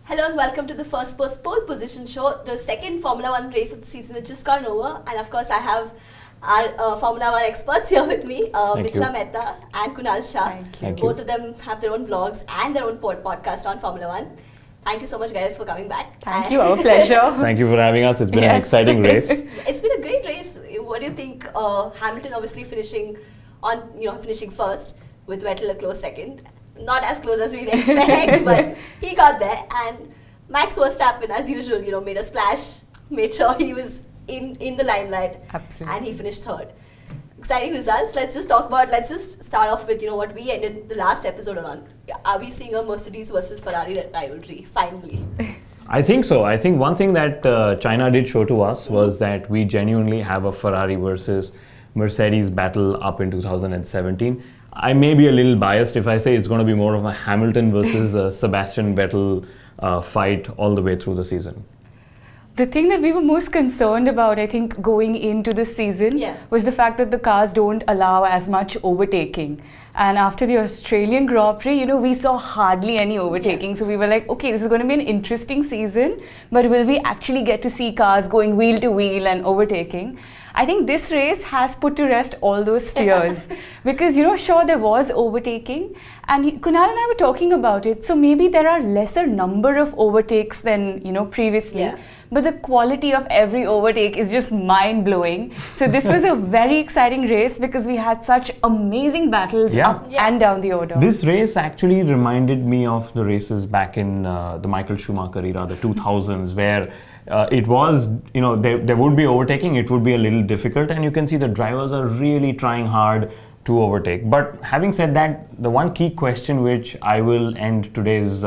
Hello and welcome to the Firstpost pole position show, the second Formula One race of the season that just gone over. And of course, I have our Formula One experts here with me, Mithila, Mehta and Kunal Shah. Thank you. Both of them have their own blogs and their own podcast on Formula One. Thank you so much, guys, for coming back. Thank you, our pleasure. Thank you for having us. It's been an exciting race. It's been a great race. What do you think? Hamilton obviously finishing first with Vettel a close second. Not as close as we'd expect, but he got there. And Max Verstappen, as usual, made a splash, made sure he was in the limelight. Absolutely. And he finished third. Exciting results. Let's just start off with what we ended the last episode on. Are we seeing a Mercedes versus Ferrari rivalry finally? I think so. I think one thing that China did show to us was that we genuinely have a Ferrari versus Mercedes battle up in 2017. I may be a little biased if I say it's going to be more of a Hamilton versus Sebastian Vettel fight all the way through the season. The thing that we were most concerned about, I think, going into the season was the fact that the cars don't allow as much overtaking. And after the Australian Grand Prix, we saw hardly any overtaking. So we were like, okay, this is going to be an interesting season, but will we actually get to see cars going wheel to wheel and overtaking? I think this race has put to rest all those fears because, sure, there was overtaking and Kunal and I were talking about it. So maybe there are lesser number of overtakes than, previously. But the quality of every overtake is just mind-blowing. So this was a very exciting race because we had such amazing battles up and down the order. This race actually reminded me of the races back in the Michael Schumacher era, the 2000s, where it was, there would be overtaking, it would be a little difficult, and you can see the drivers are really trying hard to overtake. But having said that, the one key question which I will end today's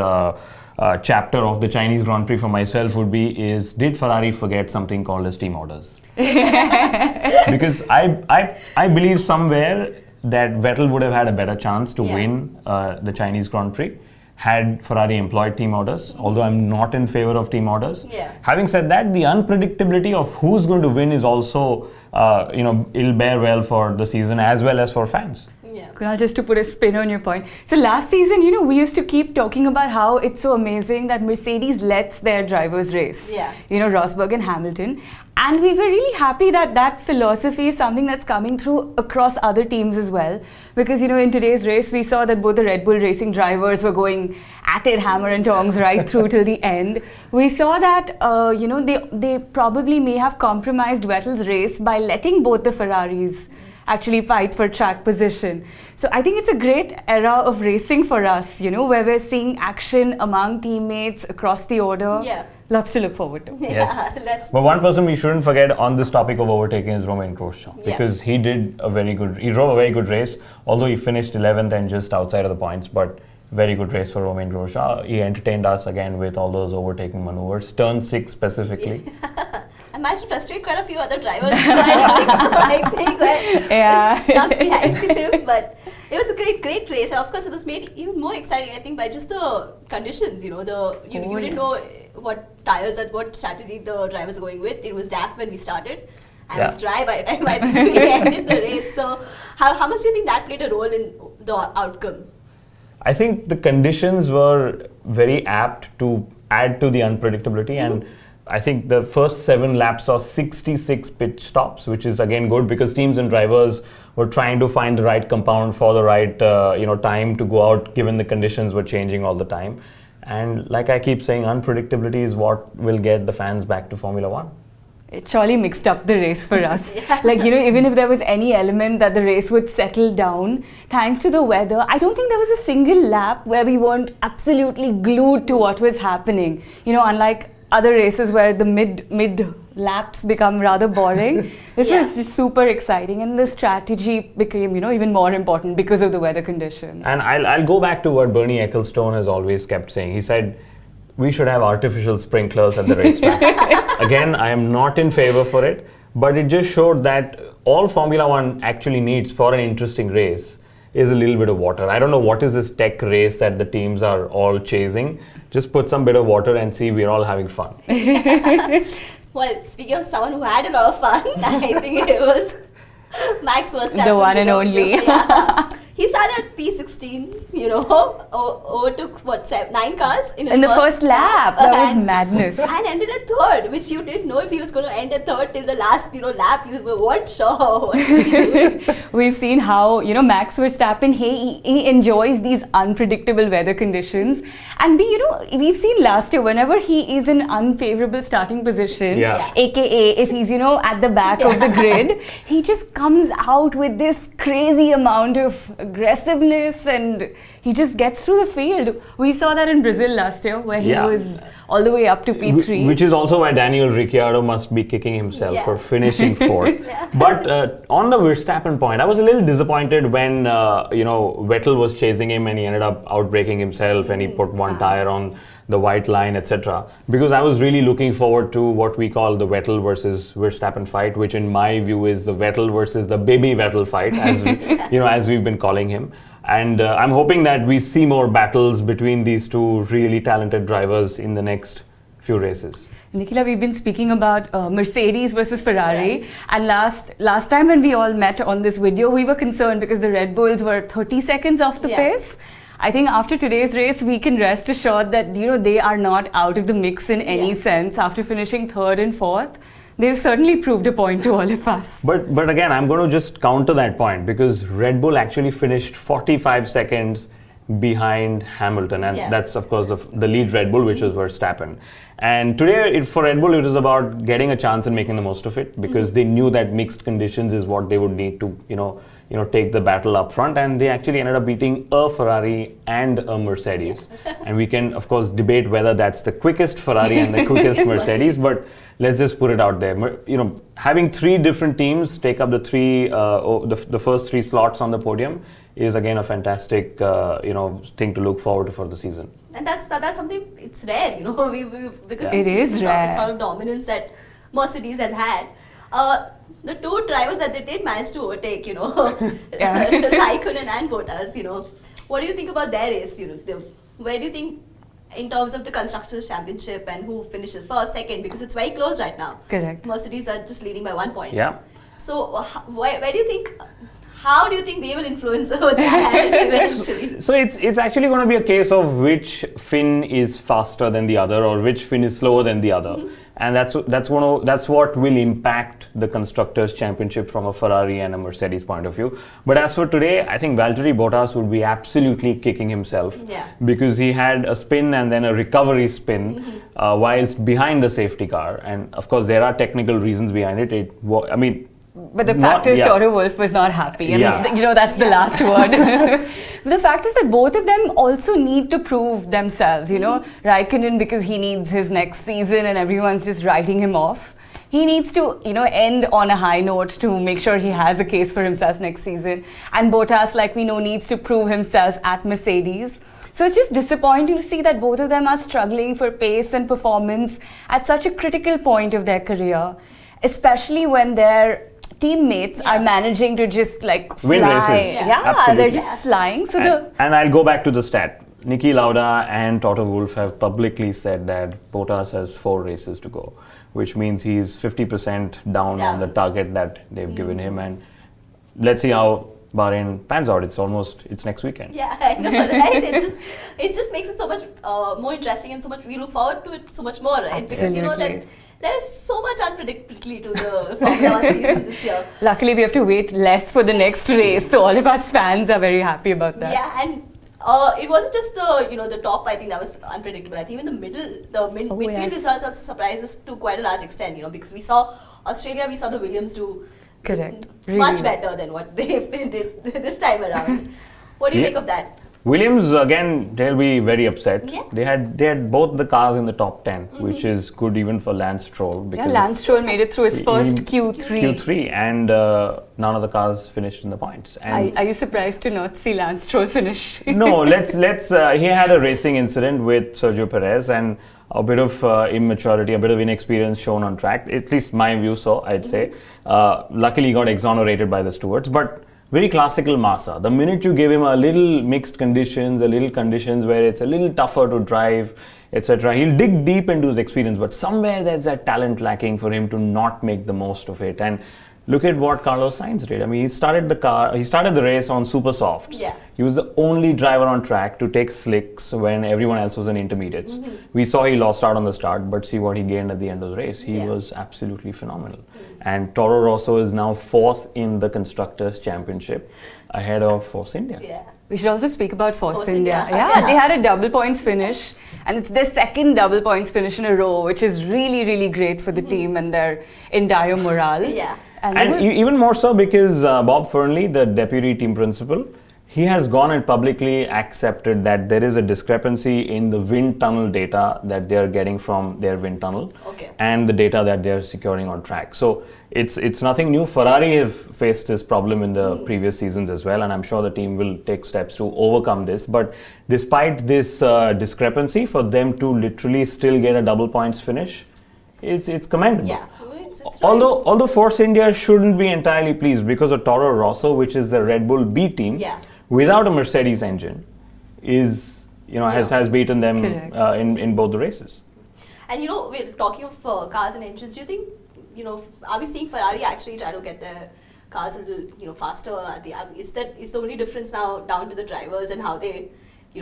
chapter of the Chinese Grand Prix for myself would be is, did Ferrari forget something called as team orders? Because I believe somewhere that Vettel would have had a better chance to win the Chinese Grand Prix had Ferrari employed team orders, although I'm not in favor of team orders. Having said that, the unpredictability of who's going to win is also, it'll bear well for the season as well as for fans. Kunal, just to put a spin on your point. So last season, we used to keep talking about how it's so amazing that Mercedes lets their drivers race. Rosberg and Hamilton. And we were really happy that that philosophy is something that's coming through across other teams as well. Because, in today's race, we saw that both the Red Bull Racing drivers were going at it hammer and tongs right through till the end. We saw that, they probably may have compromised Vettel's race by letting both the Ferraris actually fight for track position. So I think it's a great era of racing for us, where we're seeing action among teammates across the order. Lots to look forward to. Yes. But one person we shouldn't forget on this topic of overtaking is Romain Grosjean, because he drove a very good race, although he finished 11th and just outside of the points, but very good race for Romain Grosjean. He entertained us again with all those overtaking maneuvers, turn 6 specifically. I managed to frustrate quite a few other drivers. I think stuck behind him, but it was a great race, and of course it was made even more exciting, I think, by just the conditions. You didn't know what tires and what strategy the drivers were going with. It was damp when we started, and it was dry by the time we ended the race. So, how much do you think that played a role in the outcome? I think the conditions were very apt to add to the unpredictability, and I think the first 7 laps saw 66 pit stops, which is again good because teams and drivers were trying to find the right compound for the right time to go out, given the conditions were changing all the time. And like I keep saying, unpredictability is what will get the fans back to Formula One. It surely mixed up the race for us. Even if there was any element that the race would settle down, thanks to the weather, I don't think there was a single lap where we weren't absolutely glued to what was happening. Unlike other races where the mid laps become rather boring. This was just super exciting, and the strategy became, even more important because of the weather conditions. And I'll go back to what Bernie Ecclestone has always kept saying. He said, we should have artificial sprinklers at the racetrack. Again, I am not in favor for it, but it just showed that all Formula One actually needs for an interesting race is a little bit of water. I don't know what is this tech race that the teams are all chasing. Just put some bit of water and see we're all having fun. Well, speaking of someone who had a lot of fun, I think it was Max Verstappen. The one and only. he started at P16, overtook 9 cars in the first lap. That was madness. And ended at third, which you didn't know if he was going to end at third till the last, lap. You were, what, Shah? We've seen how, Max Verstappen, he enjoys these unpredictable weather conditions. And we've seen last year, whenever he is in unfavorable starting position, aka if he's, at the back of the grid, he just comes out with this crazy amount of aggressiveness and he just gets through the field. We saw that in Brazil last year where he was all the way up to P3. Which is also why Daniel Ricciardo must be kicking himself for finishing fourth. But on the Verstappen point, I was a little disappointed when, Vettel was chasing him and he ended up outbraking himself and he put one tire on the white line, etc. Because I was really looking forward to what we call the Vettel versus Verstappen fight, which in my view is the Vettel versus the baby Vettel fight, as as we've been calling him. And I'm hoping that we see more battles between these two really talented drivers in the next few races. Mithila, we've been speaking about Mercedes versus Ferrari, and last time when we all met on this video, we were concerned because the Red Bulls were 30 seconds off the pace. I think after today's race, we can rest assured that they are not out of the mix in any sense. After finishing third and fourth, they've certainly proved a point to all of us. But again, I'm going to just counter that point because Red Bull actually finished 45 seconds behind Hamilton, and that's of course the lead Red Bull, which was Verstappen. And today for Red Bull, it was about getting a chance and making the most of it because they knew that mixed conditions is what they would need to take the battle up front, and they actually ended up beating a Ferrari and a Mercedes. And we can of course debate whether that's the quickest Ferrari and the quickest Mercedes, but let's just put it out there. Having 3 different teams take up the first 3 slots on the podium is again a fantastic thing to look forward to for the season. And that's something, it's rare, because it is rare. Sort of dominance that Mercedes has had. The 2 drivers that they did manage to overtake, Raikkonen and Bottas, what do you think about their race? Where do you think in terms of the Constructors' Championship and who finishes first, second, because it's very close right now. Correct. Mercedes are just leading by 1 point. Yeah. So where do you think, how do you think they will influence that eventually? So it's actually going to be a case of which Finn is faster than the other or which Finn is slower than the other. And that's what will impact the Constructors' Championship from a Ferrari and a Mercedes point of view. But as for today, I think Valtteri Bottas would be absolutely kicking himself because he had a spin and then a recovery spin whilst behind the safety car. And of course, there are technical reasons behind it. But the fact is, Toto Wolff was not happy. And that's the last word. The fact is that both of them also need to prove themselves. Raikkonen, because he needs his next season and everyone's just writing him off. He needs to, end on a high note to make sure he has a case for himself next season. And Bottas, like we know, needs to prove himself at Mercedes. So it's just disappointing to see that both of them are struggling for pace and performance at such a critical point of their career, especially when their teammates are managing to just fly. Win races. Absolutely. They're just flying. So and I'll go back to the stat. Niki Lauda and Toto Wolff have publicly said that Bottas has 4 races to go, which means he's 50% down on the target that they've given him. And let's see how Bahrain pans out. It's next weekend. Yeah, I know, right? It just makes it so much more interesting and so much we look forward to it so much more, right? Because that there is so much unpredictability to the Formula 1 season this year. Luckily, we have to wait less for the next race, so all of us fans are very happy about that. Yeah, and it wasn't just the top. I think that was unpredictable. I think even the midfield results also surprised us to quite a large extent. Because we saw Australia, we saw the Williams do much better than what they did this time around. What do you think of that? Williams, again, they'll be very upset. Yeah. They had both the cars in the top 10, which is good even for Lance Stroll. Because Lance Stroll made it through its first Q3, and none of the cars finished in the points. And are you surprised to not see Lance Stroll finish? No, let's. He had a racing incident with Sergio Perez, and a bit of immaturity, a bit of inexperience shown on track. At least my view, so I'd say. Luckily, he got exonerated by the stewards, but. Very classical Massa. The minute you give him a little mixed conditions, a little conditions where it's a little tougher to drive, etc., he'll dig deep into his experience, but somewhere there's that talent lacking for him to not make the most of it. And look at what Carlos Sainz did. I mean, he started the race on super softs. Yeah. He was the only driver on track to take slicks when everyone else was in intermediates. We saw he lost out on the start, but see what he gained at the end of the race. He was absolutely phenomenal. And Toro Rosso is now 4th in the Constructors' Championship, ahead of Force India. Yeah. We should also speak about Force India. Yeah, they had a double points finish, and it's their second double points finish in a row, which is really, really great for the team and their entire morale. Yeah. And even more so because Bob Fernley, the deputy team principal, he has gone and publicly accepted that there is a discrepancy in the wind tunnel data that they are getting from their wind tunnel and the data that they are securing on track. So it's nothing new. Ferrari have faced this problem in the previous seasons as well, and I'm sure the team will take steps to overcome this. But despite this discrepancy, for them to literally still get a double points finish, it's commendable. Yeah. Although Force India shouldn't be entirely pleased because of Toro Rosso, which is the Red Bull B team, without a Mercedes engine, has beaten them in both the races. And we're talking of cars and engines. Do you think, are we seeing Ferrari actually try to get their cars a little, faster? Is the only difference now down to the drivers and how they,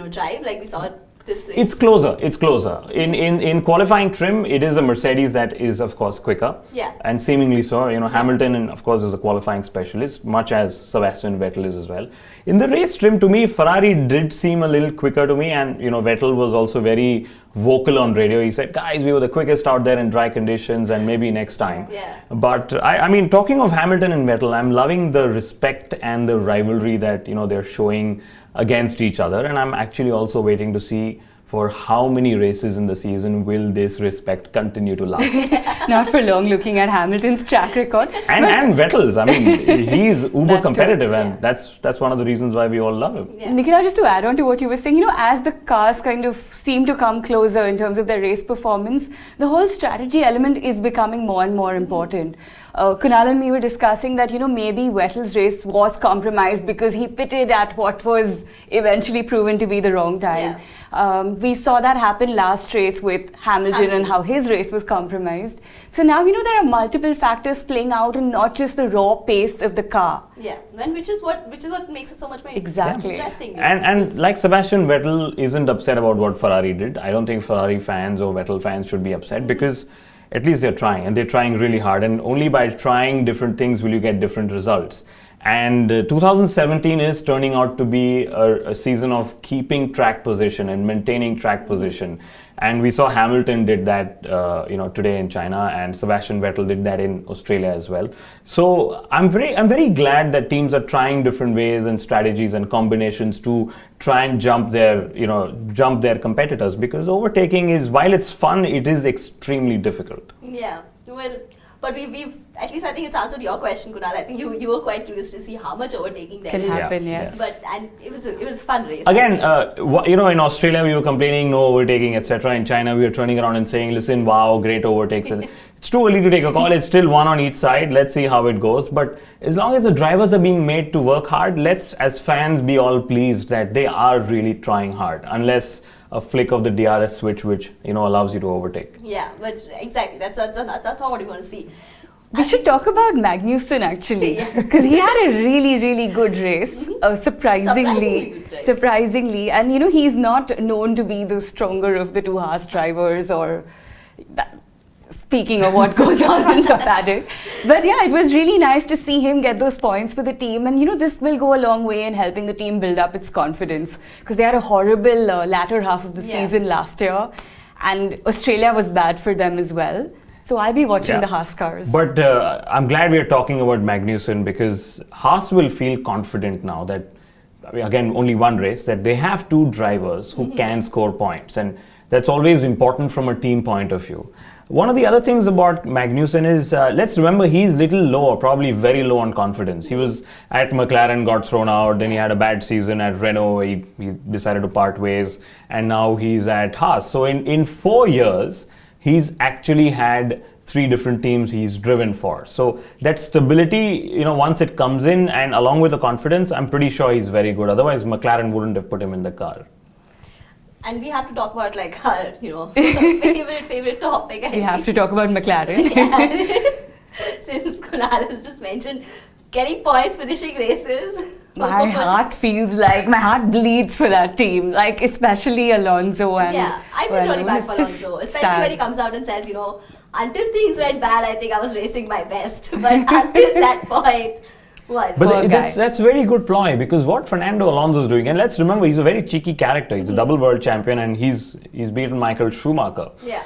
drive? Like we saw this race. It's closer. In qualifying trim, it is a Mercedes that is, of course, quicker. Yeah. And seemingly so. Hamilton, and of course, is a qualifying specialist, much as Sebastian Vettel is as well. In the race trim, to me, Ferrari did seem a little quicker to me, and Vettel was also very vocal on radio. He said, "Guys, we were the quickest out there in dry conditions, and maybe next time." Yeah. But I mean, talking of Hamilton and Vettel, I'm loving the respect and the rivalry that they're showing against each other, and I'm actually also waiting to see for how many races in the season will this respect continue to last. Not for long, looking at Hamilton's track record. And Vettel's. I mean, he's uber competitive, and that's one of the reasons why we all love him. Yeah. Mithila, just to add on to what you were saying, as the cars kind of seem to come closer in terms of their race performance, the whole strategy element is becoming more and more important. Kunal and me were discussing that, maybe Vettel's race was compromised because he pitted at what was eventually proven to be the wrong time. Yeah. We saw that happen last race with Hamilton and how his race was compromised. So now, there are multiple factors playing out and not just the raw pace of the car. Yeah, and which is what makes it so much more interesting. And like Sebastian Vettel isn't upset about what Ferrari did. I don't think Ferrari fans or Vettel fans should be upset because at least they're trying, and they're trying really hard, and only by trying different things will you get different results. And 2017 is turning out to be a season of keeping track position and maintaining track position. And we saw Hamilton did that, today in China, and Sebastian Vettel did that in Australia as well. So I'm very glad that teams are trying different ways and strategies and combinations to try and jump their competitors, because overtaking is, while it's fun, it is extremely difficult. Yeah, well, but we've at least I think it's answered your question, Kunal. I think you were quite curious to see how much overtaking there can happen. Yes. But it was a fun race. Again, in Australia we were complaining no overtaking, etc. In China we were turning around and saying, listen, wow, great overtakes. It's too early to take a call. It's still one on each side. Let's see how it goes. But as long as the drivers are being made to work hard, let's as fans be all pleased that they are really trying hard. Unless a flick of the DRS switch, which allows you to overtake. Yeah, but exactly. That's not what you want to see. We should talk about Magnussen actually, because he had a really, really good race, surprisingly, and he's not known to be the stronger of the two Haas drivers, or speaking of what goes on in the paddock. But yeah, it was really nice to see him get those points for the team, and this will go a long way in helping the team build up its confidence, because they had a horrible latter half of the season last year, and Australia was bad for them as well. So I'll be watching the Haas cars. But I'm glad we're talking about Magnussen, because Haas will feel confident now that, again, only one race, that they have two drivers who can score points, and that's always important from a team point of view. One of the other things about Magnussen is, let's remember, he's little low, or probably very low on confidence. He was at McLaren, got thrown out, then he had a bad season at Renault, he decided to part ways, and now he's at Haas. So in 4 years, he's actually had 3 different teams he's driven for. So that stability, once it comes in, and along with the confidence, I'm pretty sure he's very good. Otherwise, McLaren wouldn't have put him in the car. And we have to talk about our, favorite topic. We have to talk about McLaren. Since Kunal has just mentioned, getting points, finishing races. My heart bleeds for that team, like especially Alonso. And yeah, I feel really bad for Alonso, especially when he comes out and says, until things went bad, I think I was racing my best. But until that point, what? But that's very good ploy, because what Fernando Alonso is doing, and let's remember, he's a very cheeky character. He's a double world champion, and he's beaten Michael Schumacher. Yeah.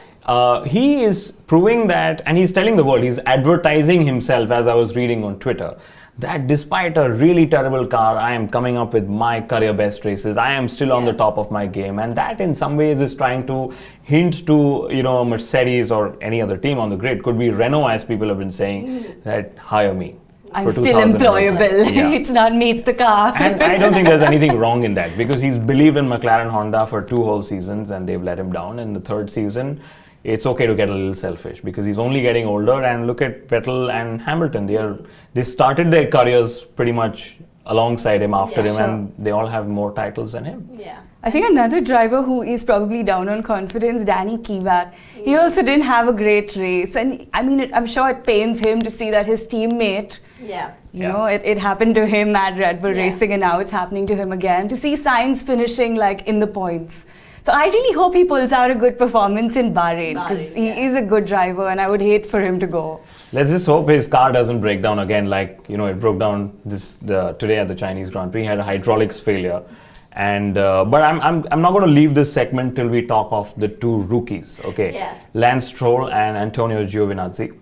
He is proving that, and he's telling the world, he's advertising himself, as I was reading on Twitter, that despite a really terrible car, I am coming up with my career best races. I am still on the top of my game, and that in some ways is trying to hint to Mercedes or any other team on the grid. Could be Renault, as people have been saying, that hire me. I'm still employable. Yeah. It's not me, it's the car. And I don't think there's anything wrong in that, because he's believed in McLaren Honda for 2 whole seasons and they've let him down. In the 3rd season, it's okay to get a little selfish, because he's only getting older. And look at Vettel and Hamilton. They started their careers pretty much alongside him, after him, and they all have more titles than him. Yeah. I think another driver who is probably down on confidence, Danny Kivat. He also didn't have a great race, and I mean, I'm sure it pains him to see that his teammate, it happened to him at Red Bull Racing, and now it's happening to him again. To see Sainz finishing like in the points. So I really hope he pulls out a good performance in Bahrain, because he is a good driver, and I would hate for him to go. Let's just hope his car doesn't break down again, like it broke down today at the Chinese Grand Prix. He had a hydraulics failure, and but I'm not going to leave this segment till we talk of the 2 rookies. Okay, Lance Stroll and Antonio Giovinazzi,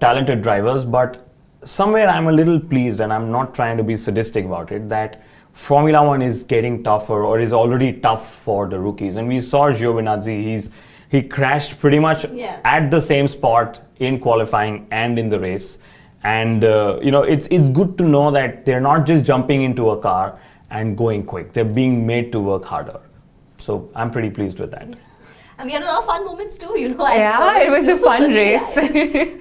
talented drivers, but somewhere I'm a little pleased, and I'm not trying to be sadistic about it, that Formula One is getting tougher, or is already tough for the rookies. And we saw Giovinazzi, he crashed pretty much at the same spot in qualifying and in the race. And it's good to know that they're not just jumping into a car and going quick. They're being made to work harder. So I'm pretty pleased with that. And we had a lot of fun moments too, it was a fun race.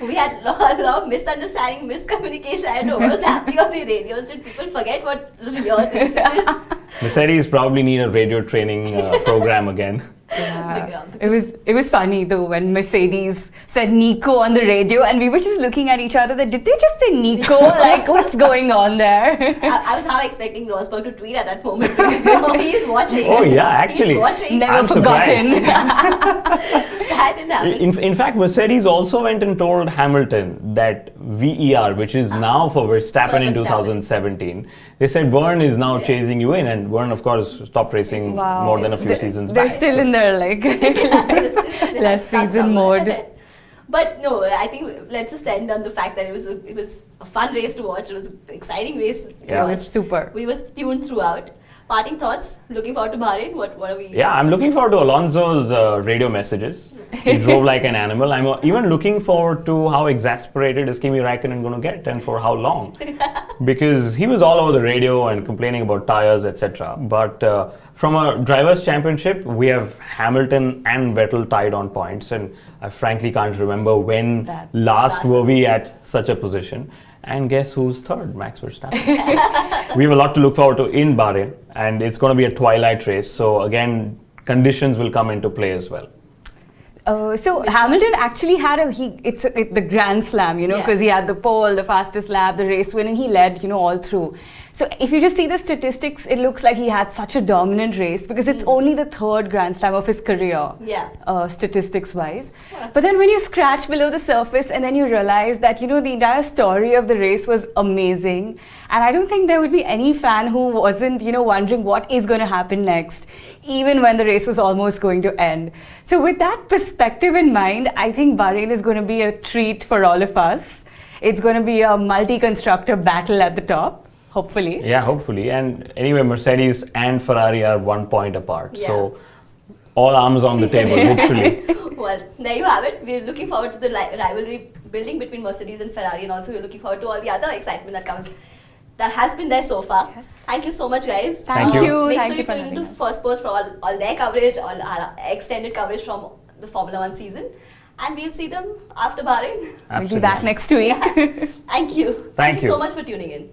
We had a lot of misunderstanding, miscommunication. I don't know what was happening on the radios. Did people forget what real this is? Mercedes probably need a radio training program again. Yeah. It was funny though when Mercedes said Nico on the radio, and we were just looking at each other that did they just say Nico? Like, what's going on there? I was half expecting Rosberg to tweet at that moment, because he's watching. Oh yeah, actually. He's watching. Never forgotten. That didn't happen. In fact, Mercedes also went and told Hamilton that VER, which is now for Verstappen in 2017, they said Vern is now chasing you in, and Vern of course stopped racing more than a few seasons back. They're still in their last season mode. But no, I think let's just end on the fact that it was a fun race to watch. It was an exciting race to watch. It's super. We were tuned throughout. Parting thoughts? Looking forward to Bahrain? What are we? Yeah, I'm looking forward to Alonso's radio messages. He drove like an animal. I'm even looking forward to how exasperated is Kimi Räikkönen going to get, and for how long. Because he was all over the radio and complaining about tires, etc. But from a Drivers' Championship, we have Hamilton and Vettel tied on points. And I frankly can't remember when last were we at such a position. And guess who's third? Max Verstappen. So we have a lot to look forward to in Bahrain, and it's going to be a twilight race. So again, conditions will come into play as well. So Hamilton actually had the Grand Slam, because he had the pole, the fastest lap, the race win, and he led, all through. So if you just see the statistics, it looks like he had such a dominant race, because it's only the 3rd Grand Slam of his career, statistics-wise. Yeah. But then when you scratch below the surface and then you realize that, the entire story of the race was amazing. And I don't think there would be any fan who wasn't, wondering what is going to happen next, even when the race was almost going to end. So with that perspective in mind, I think Bahrain is going to be a treat for all of us. It's going to be a multi-constructor battle at the top. Hopefully. Yeah, hopefully. And anyway, Mercedes and Ferrari are 1 point apart. Yeah. So all arms on the table, literally. Well, there you have it. We're looking forward to the rivalry building between Mercedes and Ferrari, and also we're looking forward to all the other excitement that has been there so far. Yes. Thank you so much, guys. Thank you. Make sure you tune into Firstpost for all their coverage, all our extended coverage from the Formula One season. And we'll see them after Bahrain. We'll be back next week. Thank you. Thank you so much for tuning in.